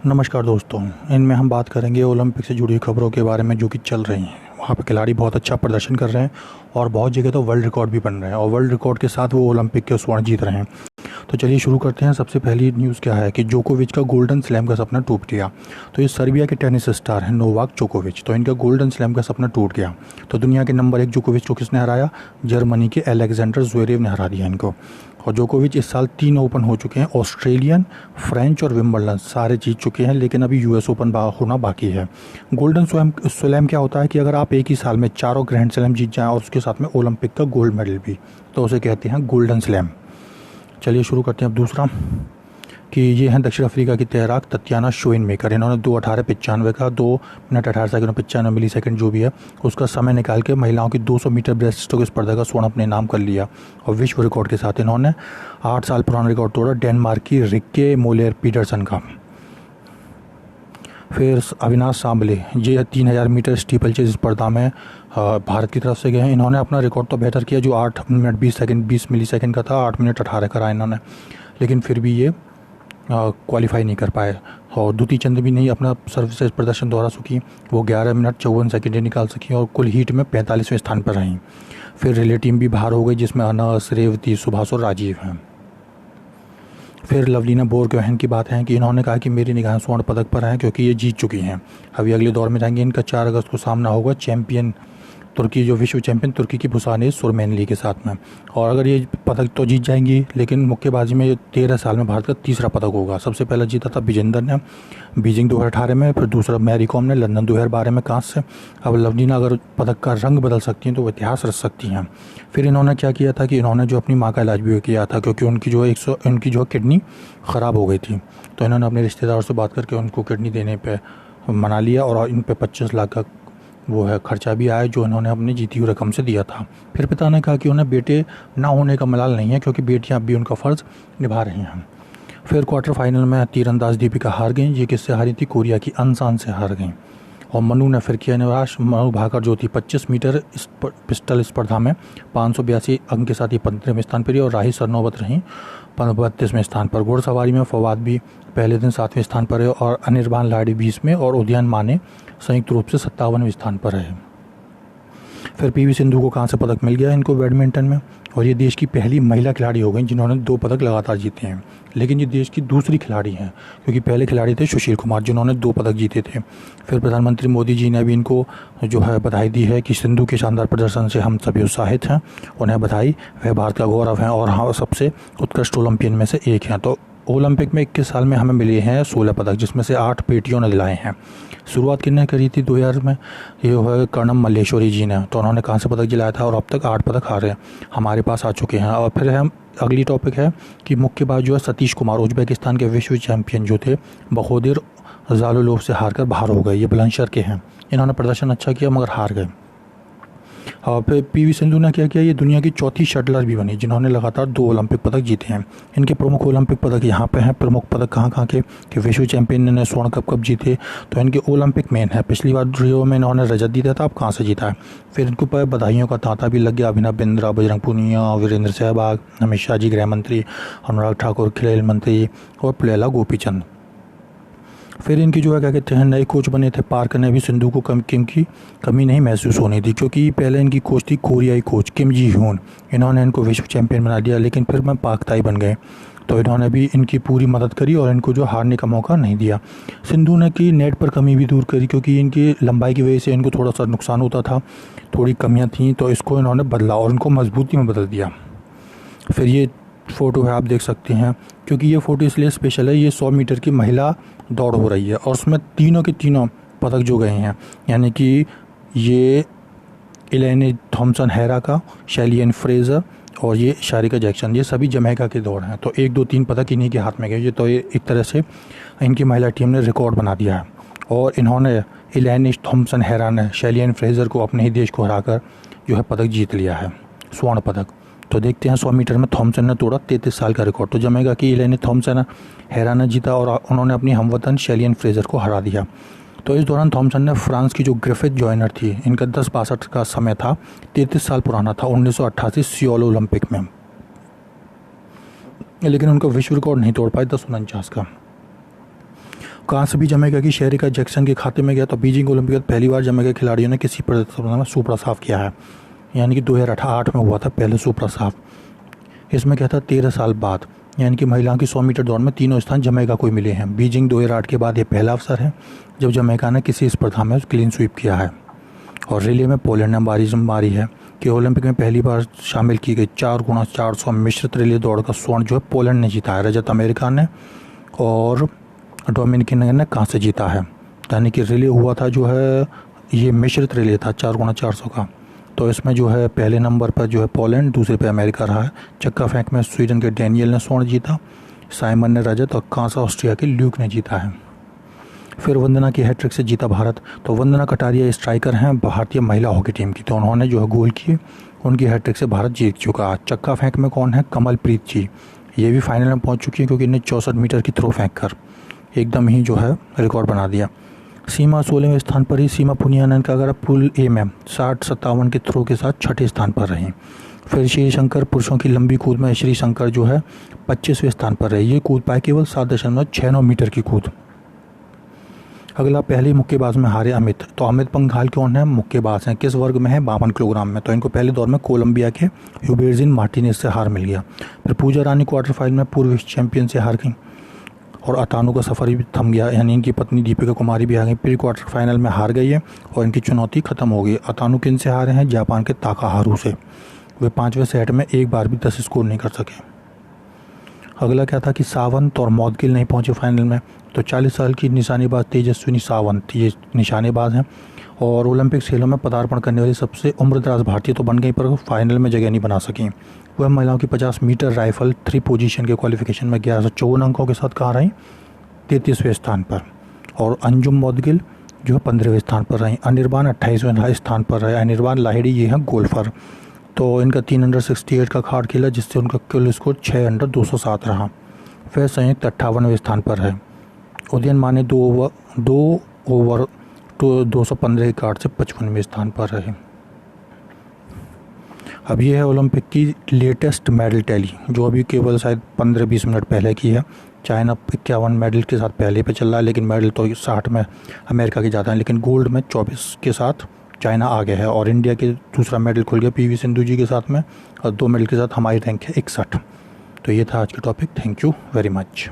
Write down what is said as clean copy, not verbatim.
नमस्कार दोस्तों। इनमें हम बात करेंगे ओलंपिक से जुड़ी खबरों के बारे में जो कि चल रही हैं। वहाँ पे खिलाड़ी बहुत अच्छा प्रदर्शन कर रहे हैं और बहुत जगह तो वर्ल्ड रिकॉर्ड भी बन रहे हैं और वर्ल्ड रिकॉर्ड के साथ वो ओलंपिक के स्वर्ण जीत रहे हैं। तो चलिए शुरू करते हैं। सबसे पहली न्यूज़ क्या है कि जोकोविच का गोल्डन स्लैम का सपना टूट गया। तो ये सर्बिया के टेनिस स्टार हैं नोवाक जोकोविच। तो इनका गोल्डन स्लैम का सपना टूट गया। तो दुनिया के नंबर 1 जोकोविच को किसने हराया? जर्मनी के अलेक्जेंडर ज़्वेरेव ने हरा दिया इनको। और जोकोविच इस साल 3 ओपन हो चुके हैं। ऑस्ट्रेलियन, फ्रेंच और विंबलडन सारे जीत चुके हैं, लेकिन अभी यूएस ओपन होना बाकी है। गोल्डन स्लैम क्या होता है कि अगर आप एक ही साल में चारों ग्रैंड स्लैम जीत जाएं और उसके साथ में ओलंपिक का गोल्ड मेडल भी, तो उसे कहते हैं गोल्डन स्लैम। चलिए शुरू करते हैं अब दूसरा कि ये हैं दक्षिण अफ्रीका की तैराक ततियाना शोइनमेकर। इन्होंने 2:18:95 का 2 मिनट 18 सेकंड और 95 मिली सेकेंड जो भी है उसका समय निकाल के महिलाओं की 200 मीटर ब्रेस्ट स्ट्रोक स्पर्धा का स्वर्ण अपने नाम कर लिया। और विश्व रिकॉर्ड के साथ इन्होंने 8 साल पुराना रिकॉर्ड तोड़ा डेनमार्क की रिक्के मोलेर पीटरसन का। फिर अविनाश सांबले ये 3000 मीटर स्टीपल चेज स्पर्धा में भारत की तरफ से गए हैं। इन्होंने अपना रिकॉर्ड तो बेहतर किया जो 8 मिनट 20 सेकंड 20 मिली सेकंड का था। 8 मिनट 18 करा इन्होंने, लेकिन फिर भी ये क्वालिफाई नहीं कर पाए। और द्युति चंद भी नहीं अपना सर्विसेज प्रदर्शन दोहरा सकी। वो 11 मिनट 54 सेकेंड निकाल सकी और कुल हीट में 45वें स्थान पर रहीं। फिर रिले टीम भी बाहर हो गई जिसमें अनस, रेवती, सुभाष और राजीव हैं। फिर लवलीना बोरगोहेन की बात है कि इन्होंने कहा कि मेरी निगाहें स्वर्ण पदक पर हैं क्योंकि ये जीत चुकी हैं। अभी अगले दौर में जाएंगे। इनका 4 अगस्त को सामना होगा चैंपियन तुर्की, जो विश्व चैंपियन तुर्की की बुसाने सुरमैनली के साथ में। और अगर ये पदक तो जीत जाएंगी, लेकिन मुक्केबाजी में 13 साल में भारत का तीसरा पदक होगा। सबसे पहला जीता था विजेंदर ने बीजिंग 2018 में, फिर दूसरा मैरी कॉम ने लंदन 2012 में कांस्य से। अब लवलीना अगर पदक का रंग बदल सकती हैं तो वो इतिहास रच सकती हैं। फिर इन्होंने क्या किया था कि इन्होंने जो अपनी माँ का इलाज भी किया था क्योंकि उनकी जो किडनी ख़राब हो गई थी। तो इन्होंने अपने रिश्तेदारों से बात करके उनको किडनी देने पर मना लिया और इन पर 25 लाख का वो है खर्चा भी आया जो इन्होंने अपनी जीती हुई रकम से दिया था। फिर पिता ने कहा कि उन्हें बेटे ना होने का मलाल नहीं है क्योंकि बेटियां अब भी उनका फ़र्ज़ निभा रही हैं। फिर क्वार्टर फाइनल में तीरंदाज दीपिका हार गई। ये किससे हारी थी? कोरिया की अनसान से हार गई। और मनु ने फिर किया निराश। मनु भाकर जो थी 25 मीटर पिस्टल स्पर्धा में 582 अंक के साथ ही 15वें स्थान पर रही और राही सरनोबत रहीं 32वें स्थान पर। घुड़सवारी में फवाद भी पहले दिन 7वें स्थान पर रहे और अनिर्बान लाड़ी 20वें और उद्यान माने संयुक्त रूप से 57वें स्थान पर रहे। फिर पीवी सिंधु को कांस्य पदक मिल गया इनको बैडमिंटन में और ये देश की पहली महिला खिलाड़ी हो गई जिन्होंने 2 पदक लगातार जीते हैं। लेकिन ये देश की दूसरी खिलाड़ी हैं क्योंकि पहले खिलाड़ी थे सुशील कुमार जिन्होंने 2 पदक जीते थे। फिर प्रधानमंत्री मोदी जी ने भी इनको जो है बधाई दी है कि सिंधु के शानदार प्रदर्शन से हम सभी उत्साहित हैं। उन्हें बधाई, वह भारत का गौरव हैं और हाँ सबसे उत्कृष्ट ओलंपियन में से एक हैं। तो ओलंपिक में 21 साल में हमें मिले हैं 16 पदक जिसमें से 8 बेटियों ने दिलाए हैं। शुरुआत किसने करी थी 2000 में? ये है कर्णम मल्लेश्वरी जी ने। तो उन्होंने कांस्य पदक दिलाया था और अब तक 8 पदक हारे हमारे पास आ चुके हैं। और फिर हम अगली टॉपिक है कि मुक्केबाज जो है सतीश कुमार उज्बेकिस्तान के विश्व चैंपियन जो थे बखोदिर जालुलोव से हारकर बाहर हो गए। ये बुलंदशहर के हैं। इन्होंने प्रदर्शन अच्छा किया मगर हार गए। और फिर पीवी सिंधु ने क्या किया? ये दुनिया की चौथी शटलर भी बनी जिन्होंने लगातार 2 ओलंपिक पदक जीते हैं। इनके प्रमुख ओलंपिक पदक यहाँ पे हैं। प्रमुख पदक कहाँ के कि विश्व चैंपियन ने स्वर्ण कब जीते। तो इनके ओलंपिक मेन है। पिछली बार रियो में इन्होंने रजत जीता था, अब कहाँ से जीता है। फिर इनको पर बधाइयों का तांता भी लग गया। अभिनव बिंद्रा, बजरंग पूनिया, वीरेंद्र सहवाग, अमित शाह जी गृह मंत्री, अनुराग ठाकुर खेल मंत्री और पुलेला गोपीचंद। फिर इनकी जो है क्या कहते हैं नए कोच बने थे पार्क ने भी सिंधु को की कमी नहीं महसूस होनी थी क्योंकि पहले इनकी कोच थी कोरियाई कोच किम जी ह्यून। इन्होंने इनको विश्व चैंपियन बना दिया लेकिन फिर में पाक ताई बन गए। तो इन्होंने भी इनकी पूरी मदद करी और इनको जो हारने का मौका नहीं दिया। सिंधु ने की नेट पर कमी भी दूर करी क्योंकि इनकी लंबाई की वजह से इनको थोड़ा सा नुकसान होता था, थोड़ी कमियाँ थीं। तो इसको इन्होंने बदला और इनको मजबूती में बदल दिया। फिर ये फ़ोटो है आप देख सकते हैं क्योंकि ये फ़ोटो इसलिए स्पेशल है। ये 100 मीटर की महिला दौड़ हो रही है और उसमें तीनों के तीनों पदक जो गए हैं, यानी कि ये इलेनी थॉमसन हैरा का, शैलियन फ्रेज़र और ये शारिका जैक्सन, ये सभी जमैका के दौड़ हैं। तो 1 2 3 पदक इन्हीं के हाथ में गए। ये तो एक तरह से इनकी महिला टीम ने रिकॉर्ड बना दिया है और इन्होंने इलेनी थॉमसन हैरा ने शैलियन फ्रेज़र को अपने ही देश को हराकर जो है पदक जीत लिया है, स्वर्ण पदक। तो देखते हैं 100 मीटर में थॉमसन ने तोड़ा 33 साल का रिकॉर्ड। तो जमेगा कि इलेनी थॉमसन हैरा ने जीता और उन्होंने अपनी हमवतन शैलियन फ्रेज़र को हरा दिया। तो इस दौरान थॉमसन ने फ्रांस की जो ग्रिफिथ जॉइनर थी, इनका 10:62 का समय था, 33 साल पुराना था, 1988 सियोल ओलंपिक में, लेकिन उनका विश्व रिकॉर्ड नहीं तोड़ पाए 10:49 का। कांस्य भी जमैका की शेरिका जैक्सन के खाते में गया। तो बीजिंग ओलंपिक पहली बार जमैका खिलाड़ियों ने किसी प्रतिस्पर्धा में सुप्रसाव किया है, यानी कि 2008 में हुआ था पहले सुप्रसाव। इसमें क्या था 13 साल बाद, यानी कि महिलाओं की 100 मीटर दौड़ में तीनों स्थान जमैका को मिले हैं। बीजिंग 2008 के बाद ये पहला अवसर है जब जमैका ने किसी स्पर्धा में क्लीन स्वीप किया है। और रिले में पोलैंड ने बारी मारी है कि ओलंपिक में पहली बार शामिल की गई 4x400 मिश्रित रिले दौड़ का स्वर्ण जो है पोलैंड ने जीता है, रजत अमेरिका ने और डोमिनिकन ने कांस्य जीता है। यानी कि रिले हुआ था जो है ये मिश्रित रिले था 4x400 का। तो इसमें जो है पहले नंबर पर जो है पोलैंड, दूसरे पे अमेरिका रहा है। चक्का फेंक में स्वीडन के डैनियल ने स्वर्ण जीता, साइमन ने रजत और कांस्य ऑस्ट्रिया के ल्यूक ने जीता है। फिर वंदना की हैट्रिक से जीता भारत। तो वंदना कटारिया स्ट्राइकर हैं भारतीय महिला हॉकी टीम की, तो उन्होंने जो है गोल किए, उनकी हैट्रिक से भारत जीत चुका। चक्का फेंक में कौन है, कमलप्रीत जी, ये भी फाइनल में पहुंच चुकी है क्योंकि इन्हें 64 मीटर की थ्रो फेंक कर एकदम ही जो है रिकॉर्ड बना दिया। सीमा 16वें स्थान पर ही। सीमा पुनिया का अगर पूल ए में 60-57 के थ्रो के साथ 6ठे स्थान पर रहीं। फिर श्री शंकर पुरुषों की लंबी कूद में श्री शंकर जो है 25वें स्थान पर रहे। ये कूद पाए केवल 7.69 मीटर की कूद। अगला पहले मुक्केबाज में हारे अमित। तो अमित पंघाल कौन है, मुक्केबाज हैं, किस वर्ग में है, 52 किलोग्राम में। तो इनको पहले दौर में कोलंबिया के ह्यूबेर्जिन मार्टिनेज से हार मिल गया। फिर पूजा रानी क्वार्टर फाइनल में पूर्व चैंपियन से हार गई और अतानु का सफ़र भी थम गया, यानी इनकी पत्नी दीपिका कुमारी भी आ गई। प्री क्वार्टर फाइनल में हार गई है और इनकी चुनौती खत्म हो गई। अतानु किन से हारे हैं, जापान के ताकाहारू से। वे 5वें सेट में एक बार भी 10 स्कोर नहीं कर सके। अगला क्या था कि सावंत और मौदगिल नहीं पहुंचे फाइनल में। तो 40 साल की निशानेबाज तेजस्विनी सावंत ये निशानेबाज हैं और ओलंपिक खेलों में पदार्पण करने वाली सबसे उम्रदराज भारतीय तो बन गई पर फाइनल में जगह नहीं बना सकी। वह महिलाओं की 50 मीटर राइफल 3 पोजीशन के क्वालिफिकेशन में 1154 अंकों के साथ कहाँ रहीं, 33वें स्थान पर। और अंजुम मौदगिल जो है 15वें स्थान पर रहीं। अनिर्बान 28वें स्थान पर रहे। अनिर्बान लाहिड़ी ये हैं गोल्फर। तो इनका 3 अंडर 68 का खाड़ खेला जिससे उनका कुल स्कोर 6 अंडर 207 रहा। फिर संयुक्त 58वें स्थान पर है। उदयन माने 2 ओवर 215 के कार्ड से 55वें स्थान पर रहे। अब ये है ओलंपिक की लेटेस्ट मेडल टैली जो अभी केवल शायद 15-20 मिनट पहले की है। चाइना 51 मेडल के साथ पहले पे चल रहा है, लेकिन मेडल तो 60 में अमेरिका के ज़्यादा हैं, लेकिन गोल्ड में 24 के साथ चाइना आगे है। और इंडिया के दूसरा मेडल खुल गया पीवी सिंधु जी के साथ में और 2 मेडल के साथ हमारी रैंक है 61। तो ये था आज का topic. Thank you very much.